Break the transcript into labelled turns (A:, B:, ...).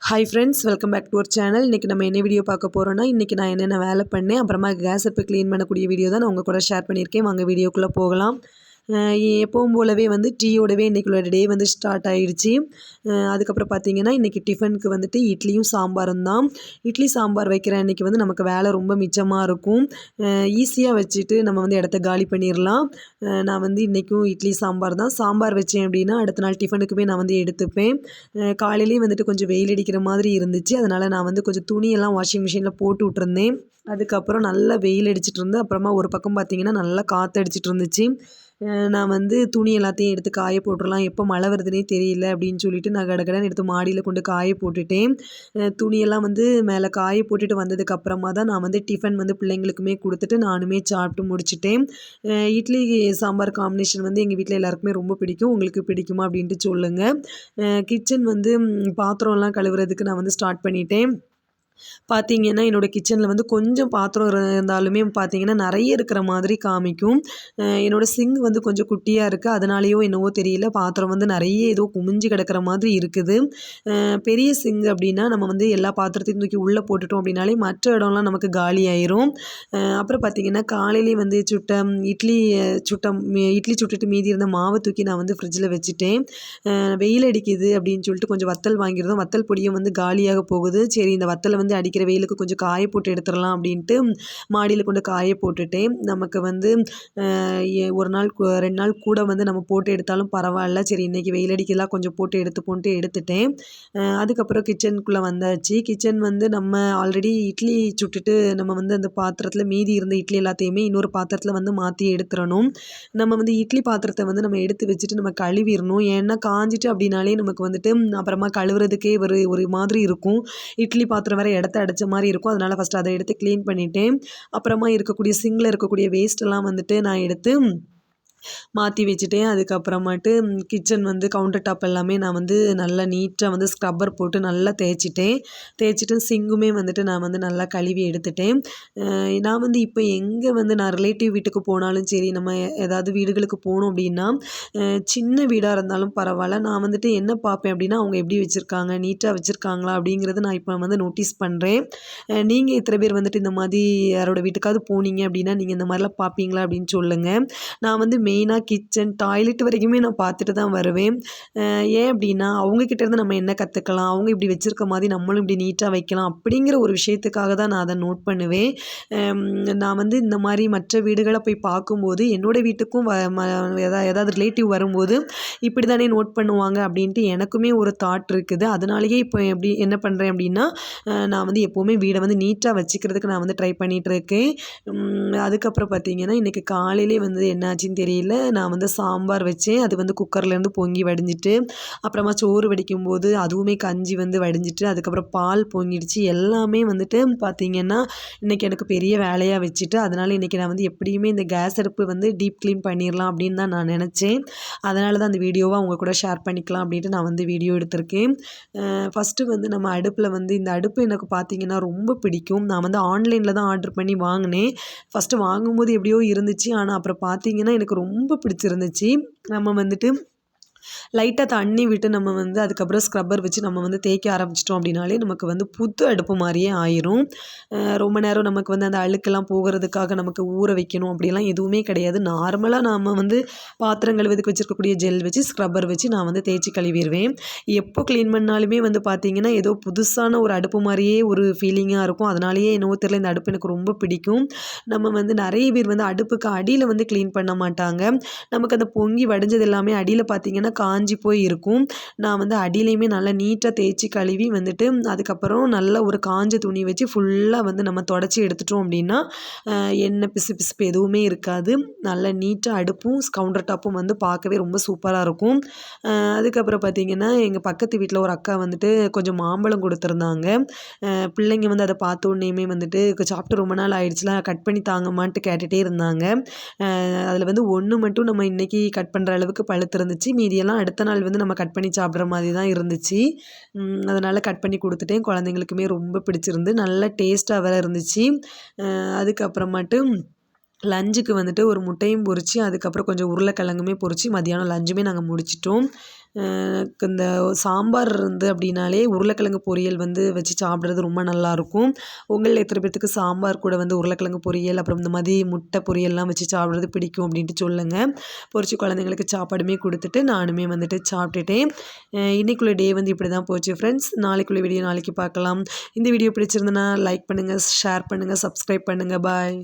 A: Hi friends, welcome back to our channel. இன்றைக்கி நம்ம என்ன வீடியோ பார்க்க போகிறோன்னா, இன்றைக்கி நான் என்னென்ன வேலை பண்ணேன், அப்புறமா கேஸ் அடுப்பு க்ளீன் பண்ணக்கூடிய வீடியோ தான் நான் உங்கள் கூட ஷேர் பண்ணியிருக்கேன். வாங்க வீடியோக்குள்ளே போகலாம். எப்பவும் போலவே டீயோடவே இன்றைக்குள்ள டே ஸ்டார்ட் ஆகிடுச்சு. அதுக்கப்புறம் பார்த்திங்கன்னா, இன்றைக்கி டிஃபனுக்கு இட்லியும் சாம்பாரும் தான். இட்லி சாம்பார் வைக்கிற அன்றைக்கி நமக்கு வேலை ரொம்ப மிச்சமாக இருக்கும். ஈஸியாக வச்சுட்டு நம்ம இடத்த காலி பண்ணிடலாம். நான் இன்றைக்கும் இட்லி சாம்பார் தான். சாம்பார் வச்சேன் அப்படின்னா அடுத்த நாள் டிஃபனுக்குமே நான் எடுத்துப்பேன். காலையிலேயே கொஞ்சம் வெயில் அடிக்கிற மாதிரி இருந்துச்சு. அதனால் நான் கொஞ்சம் துணியெல்லாம் வாஷிங் மிஷினில் போட்டு விட்டுருந்தேன். அதுக்கப்புறம் நல்லா வெயில் அடிச்சிட்டு இருந்தேன். அப்புறமா ஒரு பக்கம் பார்த்திங்கன்னா நல்லா காற்று அடிச்சிட்டு இருந்துச்சு. நான் துணி எல்லாத்தையும் எடுத்து காய போட்டுடலாம், எப்போ மழை வருதுன்னே தெரியல அப்படின்னு சொல்லிட்டு நான் கடகடன்னு எடுத்து மாடியில் கொண்டு காய போட்டுட்டேன். துணியெல்லாம் மேலே காய போட்டுட்டு வந்ததுக்கப்புறமா தான் நான் டிஃபன் பிள்ளைங்களுக்குமே கொடுத்துட்டு நானுமே சாப்பிட்டு முடிச்சிட்டேன். இட்லி சாம்பார் காம்பினேஷன் எங்கள் வீட்டில் எல்லாருக்குமே ரொம்ப பிடிக்கும். உங்களுக்கு பிடிக்குமா அப்படின்ட்டு சொல்லுங்கள். கிச்சன் பாத்திரம்லாம் கழுவுறதுக்கு நான் ஸ்டார்ட் பண்ணிட்டேன். பார்த்தீங்கன்னா என்னோடய கிச்சனில் கொஞ்சம் பாத்திரம் இருந்தாலுமே பார்த்தீங்கன்னா நிறைய இருக்கிற மாதிரி காமிக்கும். என்னோடய சிங்க் கொஞ்சம் குட்டியாக இருக்குது. அதனாலேயோ என்னவோ தெரியல, பாத்திரம் நிறைய ஏதோ குமிஞ்சு கிடக்கிற மாதிரி இருக்குது. பெரிய சிங்க் அப்படின்னா நம்ம எல்லா பாத்திரத்தையும் தூக்கி உள்ளே போட்டுட்டோம் அப்படின்னாலே மற்ற இடம்லாம் நமக்கு காலி ஆயிரும். அப்புறம் பார்த்திங்கன்னா காலையிலே இட்லி சுட்டுட்டு மீதி இருந்த மாவை தூக்கி நான் ஃப்ரிட்ஜில் வச்சுட்டேன். வெயில் அடிக்குது அப்படின்னு சொல்லிட்டு கொஞ்சம் வத்தல் வாங்கியிருந்தோம். வத்தல் பொடியும் காலியாக போகுது. சரி, இந்த வத்தலை அடிக்கிற வெயிலுக்கு கொஞ்சம் காய போட்டு எடுத்துடலாம் அப்படின்ட்டு மாடியில் கொண்டு காய போட்டுட்டேன். நமக்கு ஒரு நாள் 2 நாள் கூட நம்ம போட்டு எடுத்தாலும் பரவாயில்ல. சரி, இன்றைக்கி வெயில் அடிக்கலாம் கொஞ்சம் போட்டு எடுத்துட்டேன். அதுக்கப்புறம் கிச்சனுக்குள்ளே வந்தாச்சு. கிச்சன் நம்ம ஆல்ரெடி இட்லி சுட்டுட்டு நம்ம அந்த பாத்திரத்தில் மீதி இருந்த இட்லி எல்லாத்தையுமே இன்னொரு பாத்திரத்தில் மாற்றி எடுத்துடணும். நம்ம இட்லி பாத்திரத்தை நம்ம எடுத்து வச்சுட்டு நம்ம கழுவிடணும். ஏன்னா காஞ்சிட்டு அப்படின்னாலே நமக்கு அப்புறமா கழுவுறதுக்கே ஒரு மாதிரி இருக்கும். இட்லி பாத்திரம் வேறு இடத்த அடைச்ச மாதிரி இருக்கும். அதனால் ஃபஸ்ட்டு அதை எடுத்து க்ளீன் பண்ணிவிட்டேன். அப்புறமா இருக்கக்கூடிய சிங்கில் இருக்கக்கூடிய வேஸ்ட்டெல்லாம் நான் எடுத்து மாற்றி வச்சுட்டேன். அதுக்கப்புறமாட்டு கிச்சன் கவுண்டர் டாப் எல்லாமே நான் நல்லா நீட்டாக ஸ்க்ரப்பர் போட்டு நல்லா தேய்ச்சிட்டு சிங்குமே நான் நல்லா கழுவி எடுத்துட்டேன். நான் இப்போ எங்கே நான் ரிலேட்டிவ் வீட்டுக்கு போனாலும் சரி, நம்ம ஏதாவது வீடுகளுக்கு போனோம் அப்படின்னா சின்ன வீடாக இருந்தாலும் பரவாயில்ல, நான் என்ன பார்ப்பேன் அப்படின்னா அவங்க எப்படி வச்சுருக்காங்க, நீட்டாக வச்சுருக்காங்களா அப்படிங்கிறத நான் இப்போ நோட்டீஸ் பண்ணுறேன். நீங்கள் எத்தனை பேர் இந்த மாதிரி யாரோட வீட்டுக்காவது போனீங்க அப்படின்னா நீங்கள் இந்த மாதிரிலாம் பார்ப்பீங்களா அப்படின்னு சொல்லுங்கள். நான் மெயினாக கிச்சன் டாய்லெட் வரைக்குமே நான் பார்த்துட்டு தான் வருவேன். ஏன் அப்படின்னா அவங்கக்கிட்டேருந்து நம்ம என்ன கற்றுக்கலாம், அவங்க இப்படி வச்சுருக்க மாதிரி நம்மளும் இப்படி நீட்டாக வைக்கலாம் அப்படிங்கிற ஒரு விஷயத்துக்காக தான் நான் அதை நோட் பண்ணுவேன். நான் இந்த மாதிரி மற்ற வீடுகளை போய் பார்க்கும்போது என்னோடய வீட்டுக்கும் ஏதாவது ரிலேட்டிவ் வரும்போது இப்படி தானே நோட் பண்ணுவாங்க அப்படின்ட்டு எனக்குமே ஒரு தாட் இருக்குது. அதனாலேயே இப்போ என்ன பண்ணுறேன் அப்படின்னா நான் எப்போவுமே வீடை நீட்டாக வச்சுக்கிறதுக்கு நான் ட்ரை பண்ணிகிட்ருக்கேன். அதுக்கப்புறம் பார்த்திங்கன்னா இன்றைக்கி காலையிலே என்னாச்சுன்னு தெரியல, நான் சாம்பார் வச்சேன். அது குக்கர்லேருந்து பொங்கி வடிஞ்சிட்டு, அப்புறமா சோறு வடிக்கும்போது அதுவுமே கஞ்சி வடிஞ்சிட்டு, அதுக்கப்புறம் பால் பொங்கிடுச்சு. எல்லாமே பார்த்திங்கன்னா இன்றைக்கி எனக்கு பெரிய வேலையாக வச்சுட்டு, அதனால் இன்றைக்கி நான் எப்படியுமே இந்த கேஸ் அடுப்பு டீப் க்ளீன் பண்ணிடலாம் அப்படின்னு தான் நான் நினச்சேன். அதனால தான் அந்த வீடியோவை அவங்க கூட ஷேர் பண்ணிக்கலாம் அப்படின்ட்டு நான் வீடியோ எடுத்திருக்கேன். ஃபஸ்ட்டு நம்ம அடுப்பில் இந்த அடுப்பு எனக்கு பார்த்திங்கன்னா ரொம்ப பிடிக்கும். நான் ஆன்லைனில் தான் ஆர்டர் பண்ணி வாங்கினேன். ஃபஸ்ட்டு வாங்கும்போது எப்படியோ இருந்துச்சு. ஆனால் அப்புறம் பார்த்திங்கன்னா எனக்கு ரொம்ப பிடிச்சிருந்துச்சு. நம்ம லைட்டாக தண்ணி விட்டு நம்ம அதுக்கப்புறம் ஸ்க்ரப்பர் வச்சு நம்ம தேய்க்க ஆரம்பிச்சிட்டோம் அப்படின்னாலே நமக்கு புது அடுப்பு மாதிரியே ஆயிரும். ரொம்ப நேரம் நமக்கு அந்த அழுக்கெல்லாம் போகிறதுக்காக நமக்கு ஊற வைக்கணும் அப்படிலாம் எதுவுமே கிடையாது. நார்மலாக நம்ம பாத்திரம் கழுவுறதுக்கு வச்சுருக்கக்கூடிய ஜெல் வச்சு ஸ்க்ரப்பர் வச்சு நான் தேய்ச்சி கழுவிடுவேன். எப்போ க்ளீன் பண்ணாலுமே பார்த்திங்கன்னா ஏதோ புதுசான ஒரு அடுப்பு மாதிரியே ஒரு ஃபீலிங்காக இருக்கும். அதனாலேயே என்னவோ தெரியல, இந்த அடுப்பு எனக்கு ரொம்ப பிடிக்கும். நம்ம நிறைய பேர் அடுப்புக்கு அடியில் க்ளீன் பண்ண மாட்டாங்க. நமக்கு அந்த பொங்கி வடிஞ்சது எல்லாமே அடியில் பார்த்திங்கன்னா காஞ்சி போய் இருக்கும். நான் அடியிலையுமே நல்லா நீட்டாக தேய்ச்சி கழுவி அதுக்கப்புறம் நல்ல ஒரு காஞ்ச துணி வச்சு ஃபுல்லாக நம்ம தொடச்சி எடுத்துட்டோம் அப்படின்னா எண்ணெய் பிசுபிசுப்பு எதுவுமே இருக்காது. நல்லா நீட்டாக அடுப்பும் கவுண்டர் டாப்பும் பார்க்கவே ரொம்ப சூப்பராக இருக்கும். அதுக்கப்புறம் பார்த்திங்கன்னா எங்கள் பக்கத்து வீட்டில் ஒரு அக்கா கொஞ்சம் மாம்பழம் கொடுத்துருந்தாங்க. பிள்ளைங்க அதை பார்த்த உடனேயுமே சாப்பிட்டு ரொம்ப நாள் ஆயிடுச்சுலாம், கட் பண்ணி தாங்கம்மான்ட்டு கேட்டுகிட்டே இருந்தாங்க. அதில் ஒன்று மட்டும் நம்ம இன்றைக்கி கட் பண்ணுற அளவுக்கு பழுத்திருந்துச்சு. மீதியெல்லாம் அடுத்த நாள் நம்ம கட் பண்ணி சாப்பிட்ற மாதிரி தான் இருந்துச்சு. அதனால் கட் பண்ணி கொடுத்துட்டேன். குழந்தைங்களுக்குமே ரொம்ப பிடிச்சிருந்து, நல்லா டேஸ்ட்டாக வேறு இருந்துச்சு. அதுக்கப்புறமாட்டு லஞ்சுக்கு ஒரு முட்டையும் பொரித்து, அதுக்கப்புறம் கொஞ்சம் உருளைக்கிழங்குமே பொரித்து மதியானம் லஞ்சுமே நாங்கள் முடிச்சிட்டோம். இந்த சாம்பார் அப்படின்னாலே உருளைக்கிழங்கு பொரியல் வச்சு சாப்பிட்றது ரொம்ப நல்லாயிருக்கும். உங்களில் எத்தனை பேர்த்துக்கு சாம்பார் கூட உருளைக்கிழங்கு பொரியல் அப்புறம் இந்த மாதிரி முட்டை பொரியல்லாம் வச்சு சாப்பிட்றது பிடிக்கும் அப்படின்ட்டு சொல்லுங்கள். பொரிச்சு குழந்தைங்களுக்கு சாப்பாடுமே கொடுத்துட்டு நானுமே சாப்பிட்டுட்டேன். இன்றைக்குள்ள டே இப்படி தான் போச்சு ஃப்ரெண்ட்ஸ். நாளைக்குள்ள வீடியோ நாளைக்கு பார்க்கலாம். இந்த வீடியோ பிடிச்சிருந்தனா லைக் பண்ணுங்கள், ஷேர் பண்ணுங்கள், சப்ஸ்கிரைப் பண்ணுங்கள். பாய்.